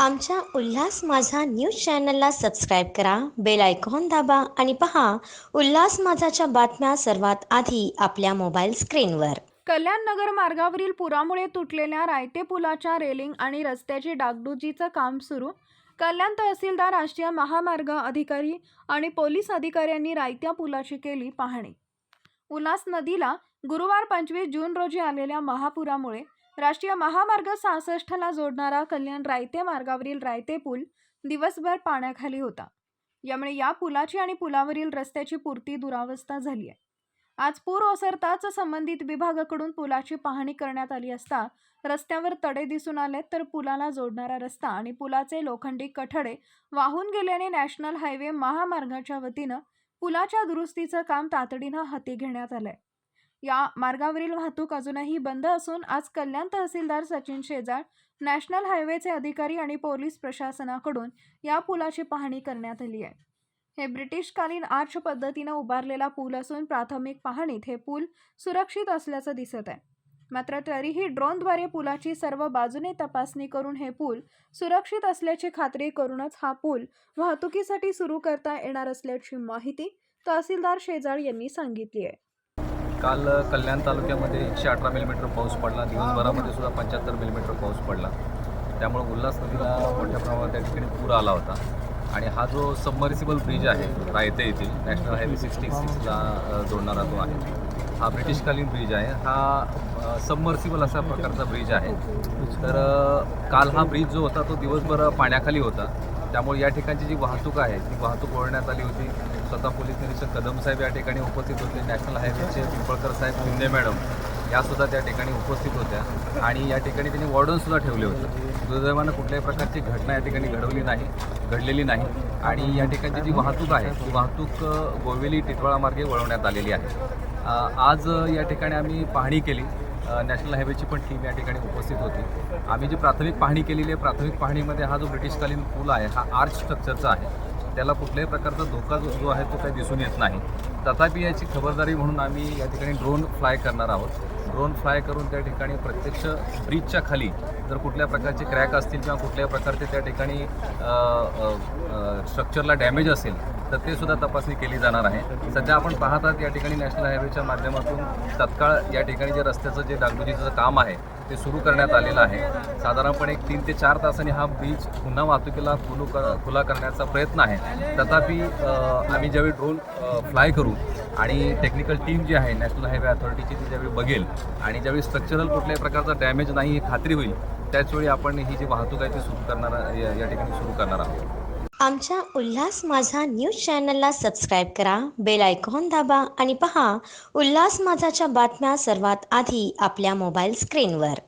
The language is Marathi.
आमच्या उल्हास माझा न्यूज चॅनलला सबस्क्राईब करा, बेल आयकॉन दाबा आणि पहा उल्हास माझाच्या बातम्या सर्वात आधी आपल्या मोबाईल स्क्रीनवर. कल्याण नगर मार्गावरील पुरामुळे तुटलेल्या रायते पुलाच्या रेलिंग आणि रस्त्याची डागडुजीचं काम सुरू. कल्याण तहसीलदार, राष्ट्रीय महामार्ग अधिकारी आणि पोलीस अधिकाऱ्यांनी रायत्या पुलाची केली पाहणी. उल्हास नदीला गुरुवार 25 जून रोजी आलेल्या महापुरामुळे राष्ट्रीय महामार्ग 66 ला जोडणारा कल्याण रायते मार्गावरील रायते पूल दिवसभर पाण्याखाली होता. यामुळे या पुलाची आणि पुलावरील रस्त्याची पुरती दुरावस्था झाली आहे. आज पूर ओसरताच संबंधित विभागाकडून पुलाची पाहणी करण्यात आली असता रस्त्यावर तडे दिसून आले, तर पुलाला जोडणारा रस्ता आणि पुलाचे लोखंडी कठडे वाहून गेल्याने नॅशनल हायवे महामार्गाच्या वतीनं पुलाच्या दुरुस्तीचं काम तातडीनं हाती घेण्यात आलंय. या मार्गावरील वाहतूक अजूनही बंद असून आज कल्याण तहसीलदार सचिन शेजाळ, नॅशनल हायवेचे अधिकारी आणि पोलीस प्रशासनाकडून या पुलाची पाहणी करण्यात आली आहे. हे ब्रिटिशकालीन आर्च पद्धतीनं उभारलेला पूल असून प्राथमिक पाहणीत हे पूल सुरक्षित असल्याचं दिसत आहे. मात्र तरीही ड्रोनद्वारे पुलाची सर्व बाजूने तपासणी करून हे पूल सुरक्षित असल्याची खात्री करूनच हा पूल वाहतुकीसाठी सुरू करता येणार असल्याची माहिती तहसीलदार शेजाळ यांनी सांगितली आहे. काल कल्याण तालुक्यामध्ये 118 मिलीमीटर पाऊस पडला. दिवसभरामध्ये सुद्धा 75 मिलीमीटर पाऊस पडला. त्यामुळे उल्हास नदीला मोठ्या प्रमाणात त्या ठिकाणी पूर आला होता. आणि हा जो सबमर्सिबल ब्रिज आहे रायते येथील नॅशनल हायवे 66ला जोडणारा जो आहे, हा ब्रिटिशकालीन ब्रिज आहे. हा सबमर्सिबल अशा प्रकारचा ब्रिज आहे. तर काल हा ब्रिज जो होता तो दिवसभर पाण्याखाली होता. त्यामुळे या ठिकाणची जी वाहतूक आहे ती वाहतूक वळवण्यात आली होती. स्वतः पोलीस निरीक्षक कदम साहेब या ठिकाणी उपस्थित होते. नॅशनल हायवेचे पिंपळकर साहेब, शिंदे मॅडम यासुद्धा त्या ठिकाणी उपस्थित होत्या. आणि या ठिकाणी त्यांनी वॉर्डनसुद्धा ठेवले होते. दुर्दैवानं कुठल्याही प्रकारची घटना या ठिकाणी घडलेली नाही. आणि या ठिकाणची जी वाहतूक आहे ती वाहतूक गोवेली टिटवाळा मार्गे वळवण्यात आलेली आहे. आज या ठिकाणी आम्ही पाहणी केली. नॅशनल हायवेची पण टीम या ठिकाणी उपस्थित होती. आम्ही जी प्राथमिक पाहणी केलेली आहे, प्राथमिक पाहणीमध्ये हा जो ब्रिटिशकालीन पूल आहे हा आर्च स्ट्रक्चरचा आहे. त्याला कुठल्याही प्रकारचा धोका जो आहे तो काही दिसून येत नाही. तथापि याची खबरदारी म्हणून आम्ही या ठिकाणी ड्रोन फ्लाय करणार आहोत. ड्रोन फ्लाय करून त्या ठिकाणी प्रत्यक्ष ब्रिजच्या खाली जर कुठल्या प्रकारचे क्रॅक असतील किंवा कुठल्याही प्रकारचे त्या ठिकाणी स्ट्रक्चरला डॅमेज असेल तर ते सुद्धा तपासणी केली जाणार आहे. सध्या आपण पाहतात या ठिकाणी नॅशनल हायवेच्या माध्यमातून तत्काळ या ठिकाणी जे रस्त्याचं जे डागडुजीचं काम आहे ते सुरू करण्यात आलेलं आहे. साधारणपणे 3 ते 4 तासांनी हा ब्रिज पुन्हा वाहतुकीला खुला करण्याचा प्रयत्न आहे. तथापि आम्ही ज्यावेळी ड्रोन फ्लाय करू आणि टेक्निकल टीम जी आहे नॅशनल हायवे अथॉरिटीची ती ज्यावेळी बघेल आणि ज्यावेळी स्ट्रक्चरल कुठल्याही प्रकारचा डॅमेज नाही ही खात्री होईल, त्याचवेळी आपण ही जी वाहतूक आहे ती या ठिकाणी सुरू करणार आहोत. आमच्या उल्हास माझा न्यूज चॅनलला सबस्क्राईब करा, बेल आयकॉन दाबा आणि पहा उल्हास माझाच्या बातम्या सर्वात आधी आपल्या मोबाईल स्क्रीनवर.